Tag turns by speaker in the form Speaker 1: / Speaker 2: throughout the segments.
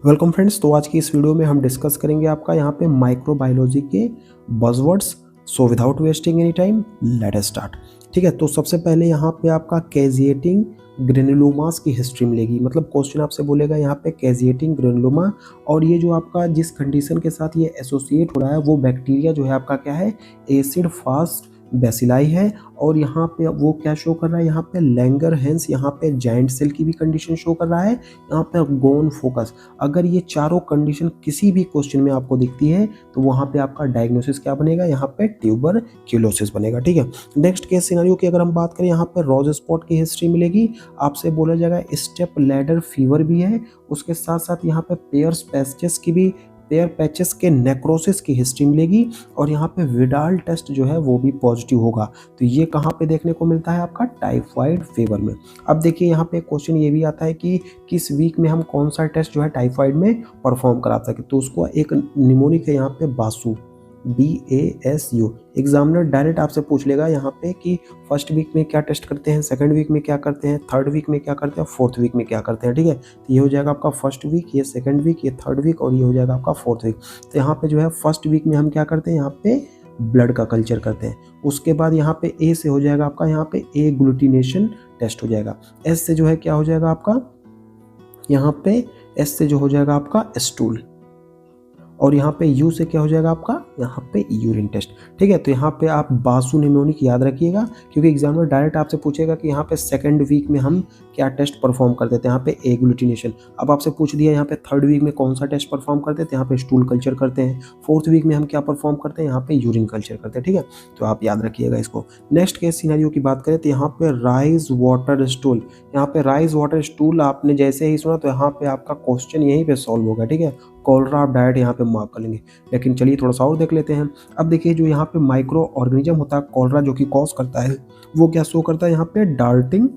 Speaker 1: Welcome friends. तो आज की इस वीडियो में हम डिस्कस करेंगे आपका यहाँ पे माइक्रोबायोलॉजी के buzzwords. So without wasting any time let us start. ठीक है, तो सबसे पहले यहाँ पे आपका कैजिएटिंग ग्रेनुलोमास की हिस्ट्री मिलेगी। मतलब क्वेश्चन आपसे बोलेगा यहाँ पे कैजिएटिंग ग्रेनुलोमा, और ये जो आपका जिस कंडीशन के साथ ये एसोसिएट हो रहा है वो बैक्टीरिया जो है आपका क्या है, एसिड फास्ट बेसिलाई है। और यहाँ पे वो क्या शो कर रहा है, यहाँ पे लैंगरहैंस, यहाँ पे जाइंट सेल की भी कंडीशन शो कर रहा है, यहाँ पे गोन फोकस। अगर ये चारों कंडीशन किसी भी क्वेश्चन में आपको दिखती है तो वहाँ पे आपका डायग्नोसिस क्या बनेगा, यहाँ पे ट्यूबरक्यूलोसिस बनेगा। ठीक है, नेक्स्ट केस सिनेरियो की अगर हम बात करें, यहाँ पे रोज स्पॉट की हिस्ट्री मिलेगी। आपसे बोला जाएगा स्टेप लैडर फीवर भी है, उसके साथ साथ यहाँ पे पेयर पैचेस के नेक्रोसिस की हिस्ट्री मिलेगी, और यहाँ पे विडाल टेस्ट जो है वो भी पॉजिटिव होगा। तो ये कहाँ पे देखने को मिलता है, आपका टाइफाइड फीवर में। अब देखिए यहाँ पे क्वेश्चन ये भी आता है कि किस वीक में हम कौन सा टेस्ट जो है टाइफाइड में परफॉर्म करा सके। तो उसको एक निमोनिक है यहाँ पे बासु, BASU। एग्जामिनर डायरेक्ट आपसे पूछ लेगा यहाँ पे कि फर्स्ट वीक में क्या टेस्ट करते हैं, सेकंड वीक में क्या करते हैं, थर्ड वीक में क्या करते हैं, फोर्थ वीक में क्या करते हैं। ठीक है, तो ये हो जाएगा आपका फर्स्ट वीक, ये सेकंड वीक, ये थर्ड वीक, और ये हो जाएगा आपका फोर्थ वीक। तो यहाँ पे जो है फर्स्ट वीक में हम क्या करते हैं, यहाँ पे ब्लड का कल्चर करते हैं। उसके बाद यहाँ पे ए से हो जाएगा आपका यहाँ पे ए ग्लूटिनेशन टेस्ट हो जाएगा। एस से जो है क्या हो जाएगा आपका, यहाँ पे एस से जो हो जाएगा आपका स्टूल, और यहाँ पे यू से क्या हो जाएगा आपका, यहाँ पे यूरिन टेस्ट। ठीक है, तो यहाँ पे आप बासु निमोनिक याद रखिएगा, क्योंकि एग्जामिनर डायरेक्ट आपसे पूछेगा कि यहाँ पे सेकंड वीक में हम क्या टेस्ट परफॉर्म कर देते हैं, यहाँ पे एग्लूटिनेशन। अब आपसे पूछ दिया यहाँ पे थर्ड वीक में कौन सा टेस्ट परफॉर्म करते हैं, यहाँ पे स्टूल कल्चर करते हैं। फोर्थ वीक में हम क्या परफॉर्म करते हैं, यहाँ पे यूरिन कल्चर करते हैं। ठीक है, तो आप याद रखिएगा इसको। नेक्स्ट केस सिनेरियो की बात करें तो यहाँ पे राइज वाटर स्टूल, यहाँ पे राइज वाटर स्टूल आपने जैसे ही सुना तो यहाँ पे आपका क्वेश्चन यहीं पे सॉल्व होगा। ठीक है, कॉलरा आप डायरेक्ट यहाँ पे मार्क कर लेंगे। लेकिन चलिए थोड़ा सा और देख लेते हैं। अब देखिए जो यहाँ पे माइक्रो ऑर्गेनिज्म होता है कॉलरा, जो कि कॉज करता है, वो क्या शो करता है, यहाँ पे डार्टिंग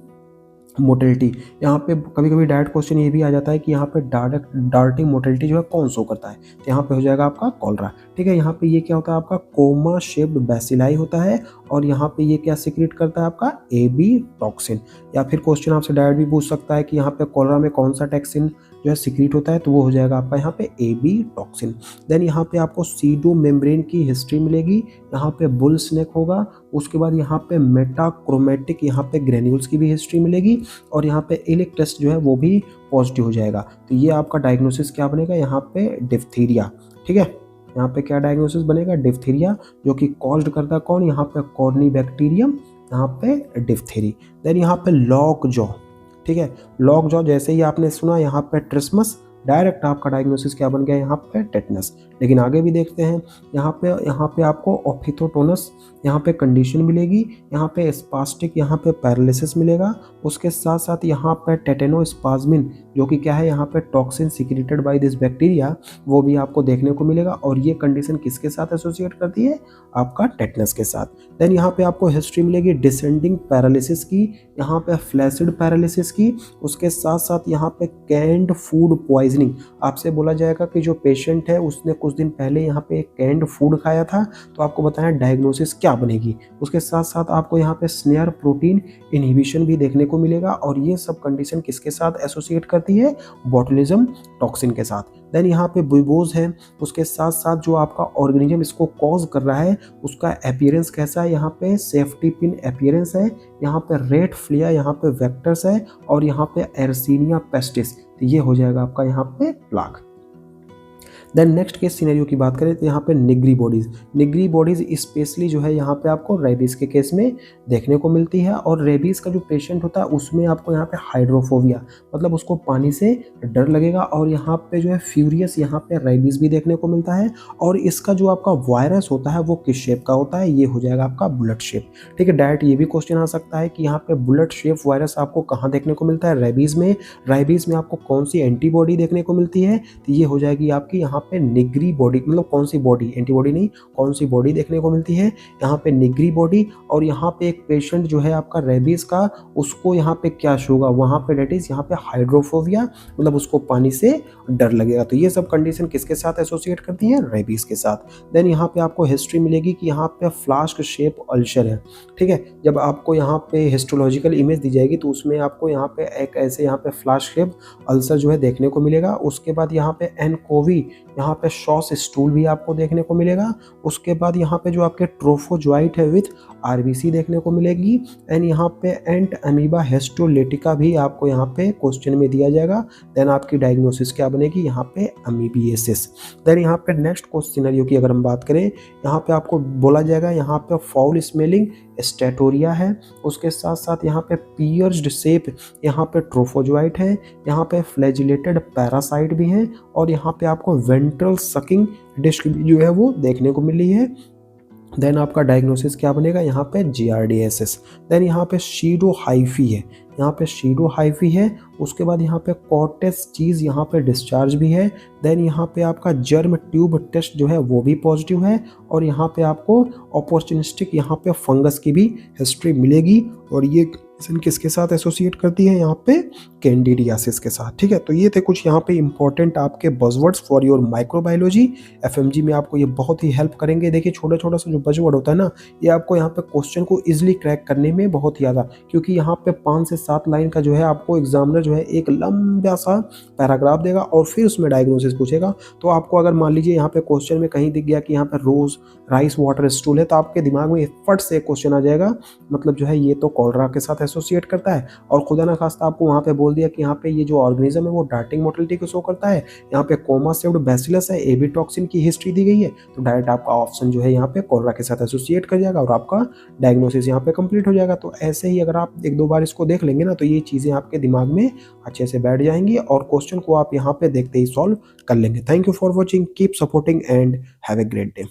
Speaker 1: मोटिलिटी। यहाँ पे कभी कभी डायरेक्ट क्वेश्चन ये भी आ जाता है कि यहाँ पे डार्टिंग मोटिलिटी जो है कौन शो करता है, तो यहाँ पे हो जाएगा आपका कॉलरा। ठीक है, यहाँ पे ये क्या होता है, आपका कोमा शेप्ड बैसिलाई होता है, और यहाँ पे ये क्या सिक्रेट करता है, आपका AB टॉक्सिन। या फिर क्वेश्चन आपसे डायरेक्ट भी पूछ सकता है कि यहाँ पे कॉलरा में कौन सा टॉक्सिन जो है सिक्रेट होता है, तो वो हो जाएगा आपका यहाँ पे AB टॉक्सिन। देन यहाँ पे आपको सीडो मेम्ब्रेन की हिस्ट्री मिलेगी, यहाँ पे बुल स्नेक होगा। उसके बाद यहाँ पे मेटाक्रोमेटिक यहाँ पे ग्रेन्यूल्स की भी हिस्ट्री मिलेगी, और यहाँ पे इलिक टेस्ट जो है वो भी पॉजिटिव हो जाएगा। तो ये आपका डायग्नोसिस क्या बनेगा, यहाँ पे डिप्थीरिया। ठीक है, यहाँ पे क्या डायग्नोसिस बनेगा, डिप्थीरिया, जो कि कॉज्ड करता है कौन, यहाँ पे कॉर्नीबैक्टीरियम, यहाँ पे डिप्थेरी। देन यहाँ पे लॉक जॉ। ठीक है, लॉक जॉ जैसे ही आपने सुना यहाँ पे ट्रिस्मस, डायरेक्ट आपका डायग्नोसिस क्या बन गया, यहाँ पे टेटनस। लेकिन आगे भी देखते हैं, यहाँ पे आपको ऑफिथोटोनस यहाँ पे कंडीशन मिलेगी, यहाँ पे स्पास्टिक यहाँ पे पैरालिसिस मिलेगा। उसके साथ साथ यहाँ पे टेटेनोस्पाज्मिन, जो कि क्या है, यहाँ पे toxin secreted by this bacteria, वो भी आपको देखने को मिलेगा। और ये कंडीशन किसके साथ एसोसिएट करती है, आपका टेटनस के साथ। देन यहाँ पे आपको हिस्ट्री मिलेगी डिसेंडिंग पैरालिसिस की, यहाँ पे फ्लैसिड पैरालिसिस की। उसके साथ साथ यहाँ पे कैंड फूड पॉइजनिंग। आपसे बोला जाएगा कि जो पेशेंट है उसने कुछ दिन पहले यहाँ पे कैंड फूड खाया था, तो आपको बताया डायग्नोसिस क्या बनेगी। उसके साथ साथ आपको यहाँ पे स्नेयर प्रोटीन इनहिबिशन भी देखने को मिलेगा, और ये सब कंडीशन किसके साथ एसोसिएट करती है, बोtulism टॉक्सिन के साथ। देन यहाँ पे बुइबोज है। उसके साथ साथ जो आपका ऑर्गेनिज्म इसको कॉज कर रहा है उसका अपीयरेंस कैसा है, यहाँ पे सेफ्टी पिन अपीयरेंस है, यहाँ पे रेड फ्लिया, यहाँ पे वेक्टर्स है, और यहाँ पे एर्सीनिया पेस्टिस। तो ये हो जाएगा आपका यहाँ पे plug. Then next case scenario की बात करें तो यहाँ पे निग्री बॉडीज स्पेशली जो है यहाँ पे आपको रेबीज के केस में देखने को मिलती है। और रेबीज का जो पेशेंट होता है उसमें आपको यहाँ पे हाइड्रोफोबिया, मतलब उसको पानी से डर लगेगा, और यहाँ पे जो है फ्यूरियस यहाँ पे रेबीज भी देखने को मिलता है। और इसका जो आपका वायरस होता है वो किस शेप का होता है, ये हो जाएगा आपका बुलेट शेप। ठीक है, डायरेक्ट ये भी क्वेश्चन आ सकता है कि यहाँ पे बुलेट शेप वायरस आपको कहाँ देखने को मिलता है, रेबीज में। आपको कौन सी एंटीबॉडी देखने को मिलती है, तो ये हो जाएगी आपकी यहाँ पे निगरी बॉडी, मतलब कौन सी बॉडी, एंटीबॉडी नहीं, कौन सी बॉडी देखने को मिलती है यहाँ पे, निगरी बॉडी। और यहाँ पे एक पेशेंट जो है आपका रेबीज का, उसको यहाँ पे क्या शो होगा, वहाँ पे डेट इज यहाँ पे हाइड्रोफोबिया, मतलब उसको पानी से डर लगेगा। तो ये सब कंडीशन किसके साथ एसोसिएट करती है, रेबीज के साथ। देन यहाँ पे आपको हिस्ट्री मिलेगी कि यहाँ पे फ्लास्क शेप अल्सर है, ठीक है। जब आपको यहाँ पे हिस्टोलॉजिकल इमेज दी जाएगी तो उसमें आपको यहाँ पे एक ऐसे यहाँ पे फ्लास्क शेप अल्सर जो है देखने को मिलेगा। उसके बाद यहाँ पे एनकोवी, यहाँ पे शॉस स्टूल भी आपको देखने को मिलेगा। उसके बाद यहाँ पे जो आपके ट्रोफोजोइट है विथ आरबीसी देखने को मिलेगी। एंड यहाँ पे एंट अमीबा हिस्टोलेटिका भी आपको यहाँ पे क्वेश्चन में दिया जाएगा। देन आपकी डायग्नोसिस क्या बनेगी, यहाँ पे अमीबिएसिस। देन यहाँ पे नेक्स्ट क्वेश्चन की अगर हम बात करें, यहाँ पे आपको बोला जाएगा यहाँ पे फाउल स्मेलिंग स्टेटोरिया है। उसके साथ साथ यहाँ पे पियर्स्ड शेप, यहाँ पे ट्रोफोजोइट है, यहाँ पे फ्लैजिलेटेड पैरासाइट भी है, और यहाँ पे आपको वेंट्रल सकिंग डिस्क जो है वो देखने को मिली है। देन आपका डायग्नोसिस क्या बनेगा, यहाँ पे GRDSS। देन यहाँ पे शीडो हाइफी है, यहाँ पे शीडो हाइफी है। उसके बाद यहाँ पे कॉटेज चीज़, यहाँ पे डिस्चार्ज भी है। देन यहाँ पे आपका जर्म ट्यूब टेस्ट जो है वो भी पॉजिटिव है। और यहाँ पे आपको अपॉर्चुनिस्टिक यहाँ पे फंगस की भी हिस्ट्री मिलेगी, और ये किसके साथ एसोसिएट करती है, यहाँ पे कैंडिडियासिस के साथ, ठीक है। तो ये थे कुछ यहाँ पे इंपॉर्टेंट आपके buzzwords for your microbiology. FMG में आपको ये बहुत ही हेल्प करेंगे। देखिए छोटा छोटा सा जो बज़वर्ड होता है ना, ये आपको यहाँ पे क्वेश्चन को इजिली क्रैक करने में बहुत ज़्यादा, क्योंकि यहाँ पे 5 से 7 लाइन का जो है आपको एग्जामिनर जो है एक लंबा सा पैराग्राफ देगा और फिर उसमें डायग्नोसिस पूछेगा। तो आपको अगर मान लीजिए यहाँ पे क्वेश्चन में कहीं दिख गया कि यहाँ पे रोज राइस वाटर स्टूल है, तो आपके दिमाग में फट से क्वेश्चन आ जाएगा, मतलब जो है ये तो कॉलरा के साथ एसोसिएट करता है। और खुदा ना खास्ता आपको वहाँ पे बोल दिया कि यहाँ पे ये जो ऑर्गेनिज्म है वो डार्टिंग मोटिलिटी को शो करता है, यहाँ पे कोमा सेव्ड बैसिलस है, एबी टॉक्सिन की हिस्ट्री दी गई है, तो डायरेक्ट आपका ऑप्शन जो है यहाँ पे कॉलरा के साथ एसोसिएट कर जाएगा और आपका डायग्नोसिस यहाँ पे कंप्लीट हो जाएगा। तो ऐसे ही अगर आप 1-2 बार इसको देख लेंगे ना, तो ये चीज़ें आपके दिमाग में अच्छे से बैठ जाएंगी और क्वेश्चन को आप यहाँ पे देखते ही सॉल्व कर लेंगे। Thank you for watching, keep supporting and have a great day.